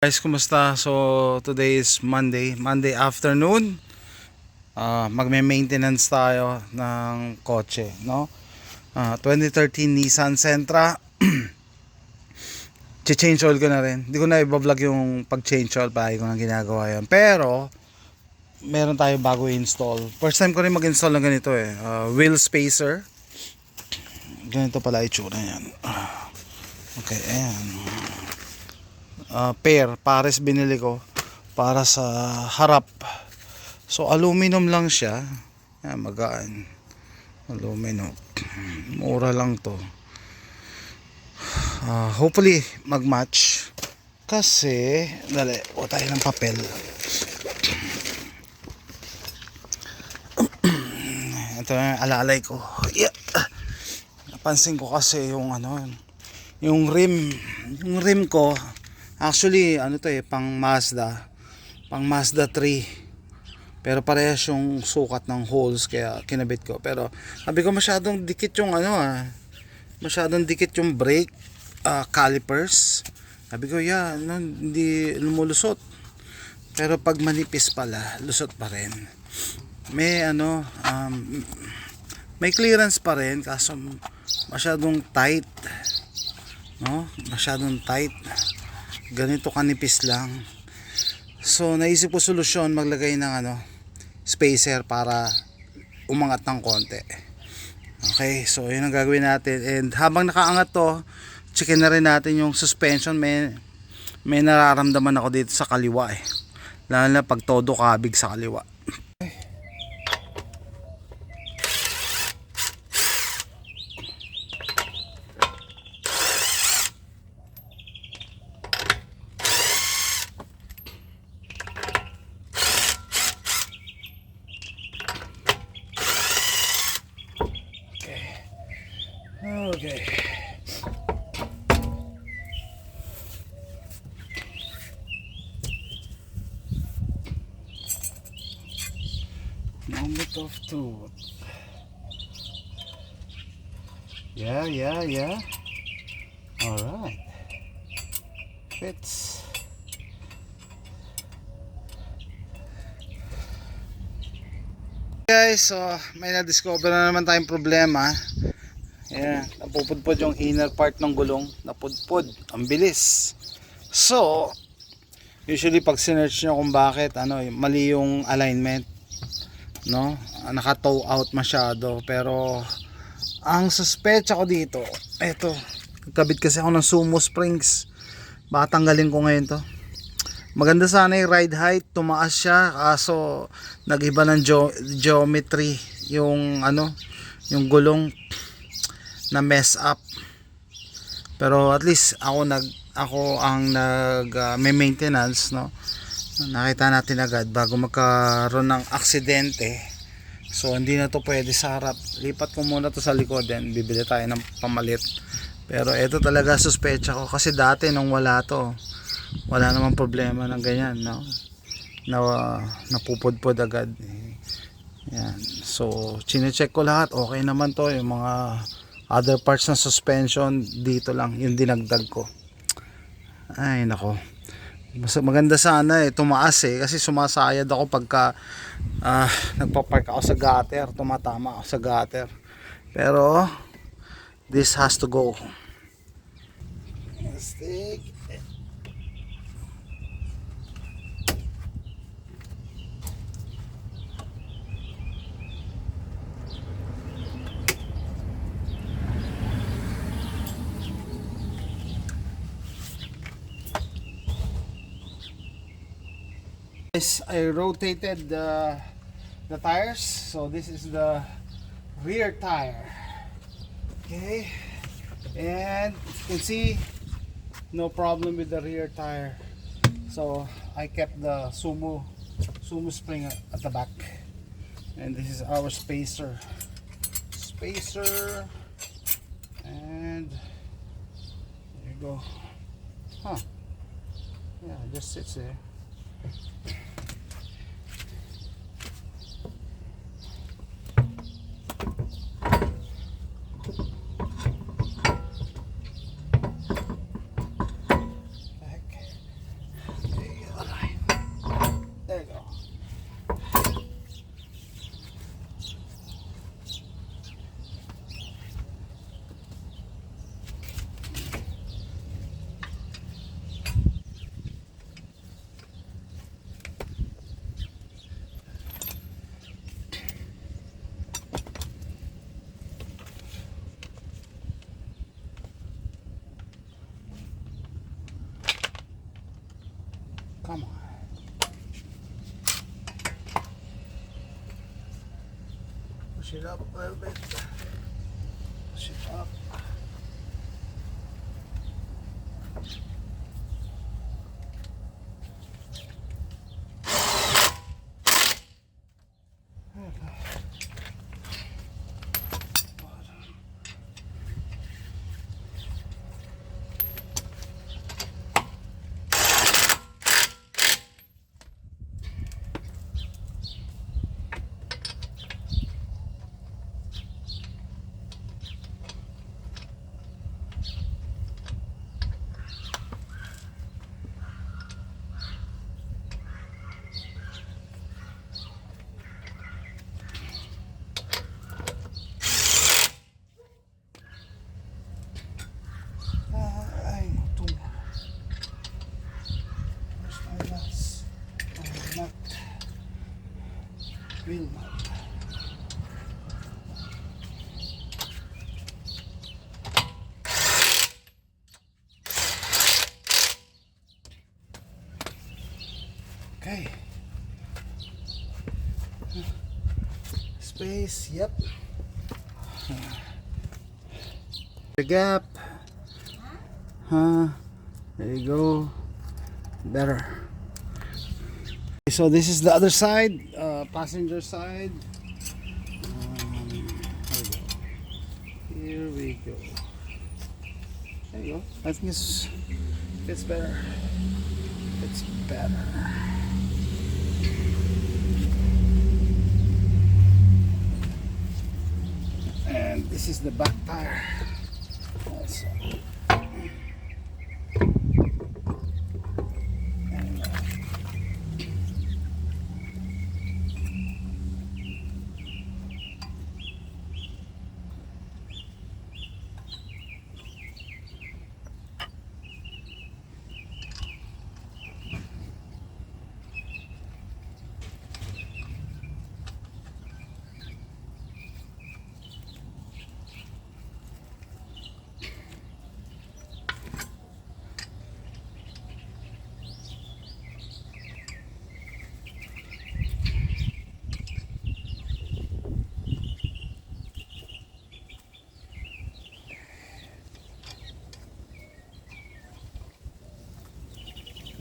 Guys, kumusta? So, today is Monday afternoon. Magme-maintenance tayo ng kotse, no? 2013 Nissan Sentra. Change oil ko na rin. Hindi ko na i-vlog yung pag-change oil, pa ko na ginagawa yan. Pero, meron tayo bago install. First time ko rin mag-install ng ganito eh. Wheel spacer. Ganito pala itsura yan. Okay, ayan. Pares binili ko para sa harap. So aluminum lang siya. Yan, magaan. Aluminum. Mura lang to. Hopefully mag-match. Kasi dali, o tayo ng papel. Ito na alalay ko. Yeah. Napansin ko kasi yung yung rim ko. Actually, pang Mazda 3. Pero parehas yung sukat ng holes kaya kinabit ko. Pero sabi ko masyadong dikit yung masyadong dikit yung brake calipers. Sabi ko, hindi lumulusot. Pero pag manipis pala, lusot pa rin. May may clearance pa rin kaso masyadong tight. No? Masyadong tight. Ganito kanipis lang. So naisip ko solusyon, maglagay ng spacer para umangat ng konti. Okay, so yun ang gagawin natin. And habang nakaangat to, checkin na rin natin yung suspension. May nararamdaman ako dito sa kaliwa eh. Lalo na pag todo kabig sa kaliwa. Okay. Moment of truth. Yeah. Alright. Fits. Guys, so may na-discover na naman tayong problema. Ayan, napupudpod yung inner part ng gulong. Napudpod, ang bilis. So, usually pag sinearch nyo kung bakit mali yung alignment, no? Naka-toe out masyado. Pero ang suspecha ko dito, eto, nagkabit kasi ako ng Sumo Springs. Baka tanggalin ko ngayon to. Maganda sana yung ride height, tumaas siya, kaso nag-iba ng geometry yung yung gulong na mess up. Pero at least ako ang may maintenance, no. Nakita natin agad bago magkaroon ng aksidente. So hindi na to pwede sa harap. Lipat ko muna to sa likod, then bibili tayo ng pamalit. Pero ito talaga suspecha ko kasi dati nung wala namang problema ng ganyan, no. Napupudpod agad. Yan. So chine-check ko lahat, okay naman to. Yung mga other parts ng suspension dito lang yung dinagdag ko. Ay nako, maganda sana tumaas kasi sumasayad ako pagka nagpa-park ako sa gutter, tumatama ako sa gutter. Pero this has to go. Stick. I rotated the tires, so this is the rear tire. Okay, and you can see no problem with the rear tire. So I kept the Sumo spring at the back, and this is our spacer, and there you go. Yeah, it just sits there. Come on. Push it up a little bit. Push it up. Wheel nut. Okay. Space, yep. The gap. There you go. Better. So this is the other side, passenger side. Here we go. There you go. I think it's better. It's better. And this is the back tire. Also.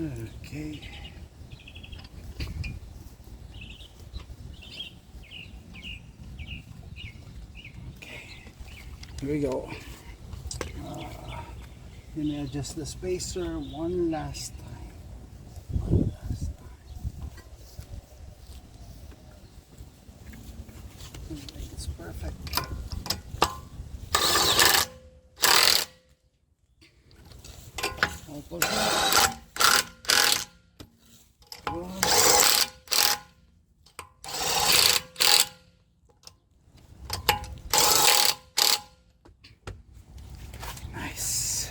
Okay. Here we go. Let me adjust the spacer one last time. One last time. I think it's perfect. All perfect. Nice.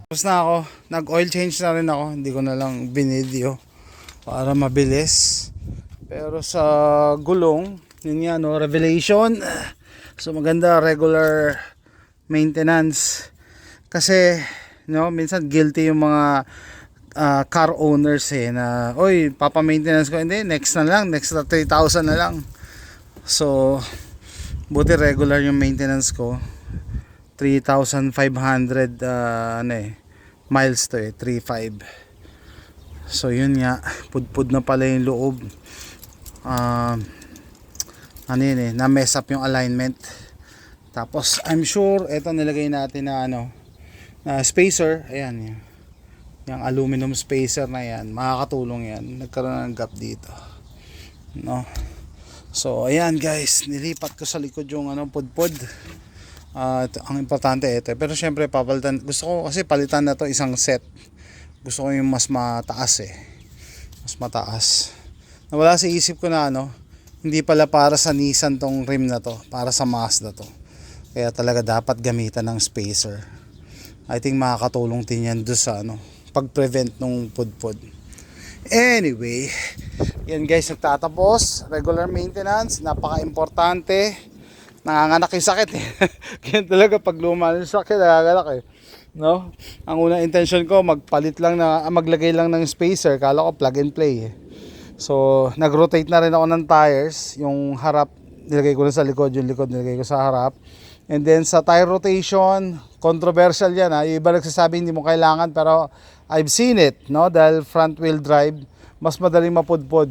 Tapos na ako, nag-oil change na rin ako, hindi ko na lang binidyo para mabilis. Pero sa gulong, yun nga no, revelation. So maganda regular maintenance. Kasi no, minsan guilty yung mga car owners na oy, papa-maintenance ko, hindi, next na lang, next na 3,000 na lang. So buti regular yung maintenance ko. 3,500 miles to 3.5. So yun nga, pudpud na pala yung loob. Na mess up yung alignment. Tapos I'm sure ito nilagay natin na na spacer, ayan yung aluminum spacer na yan, makakatulong yan, nagkaroon ng gap dito, no? So ayan guys, nilipat ko sa likod yung pudpud. Ang importante ito, pero syempre papalitan, gusto ko kasi palitan na to isang set, gusto ko yung mas mataas mas mataas. Nawala sa isip ko na hindi pala para sa Nissan tong rim na to, para sa Mazda to, kaya talaga dapat gamitan ng spacer. I think makakatulong din yan doon sa pag-prevent nung pudpud. Anyway, yan guys, nagtatapos. Regular maintenance, napaka-importante. Nanganganak yung sakit Kaya talaga pag lumala yung sakit, nanganganak No? Ang unang intention ko magpalit lang na maglagay lang ng spacer, kala ko plug and play. So, nag-rotate na rin ako ng tires, yung harap nilagay ko na sa likod, yung likod nilagay ko sa harap. And then sa tire rotation, controversial yan ha. Yung iba nagsasabi hindi mo kailangan, pero I've seen it, no? Dahil front wheel drive, mas madaling mapudpod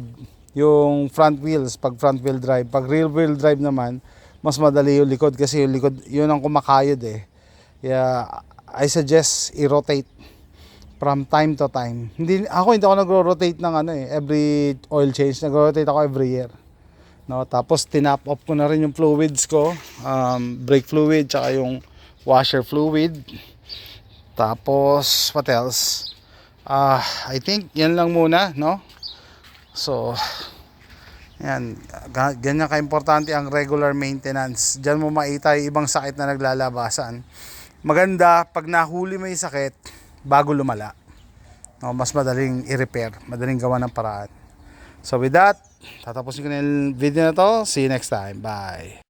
yung front wheels pag front wheel drive. Pag rear wheel drive naman, mas madali yung likod kasi yung likod, yun ang kumakayod eh. Yeah, I suggest i-rotate from time to time. Hindi ako nagro-rotate ng every oil change. Nagro-rotate ako every year. No, tapos tinap off ko na rin yung fluids ko, brake fluid tsaka yung washer fluid. Tapos what else? I think yan lang muna, no? So yan, ganyan ka-importante ang regular maintenance. Diyan mo makita yung ibang sakit na naglalabasan. Maganda pag nahuli mo yung sakit bago lumala. No, mas madaling i-repair, madaling gawa ng paraan. So with that, tatapusin ko na yung video na to. See you next time. Bye.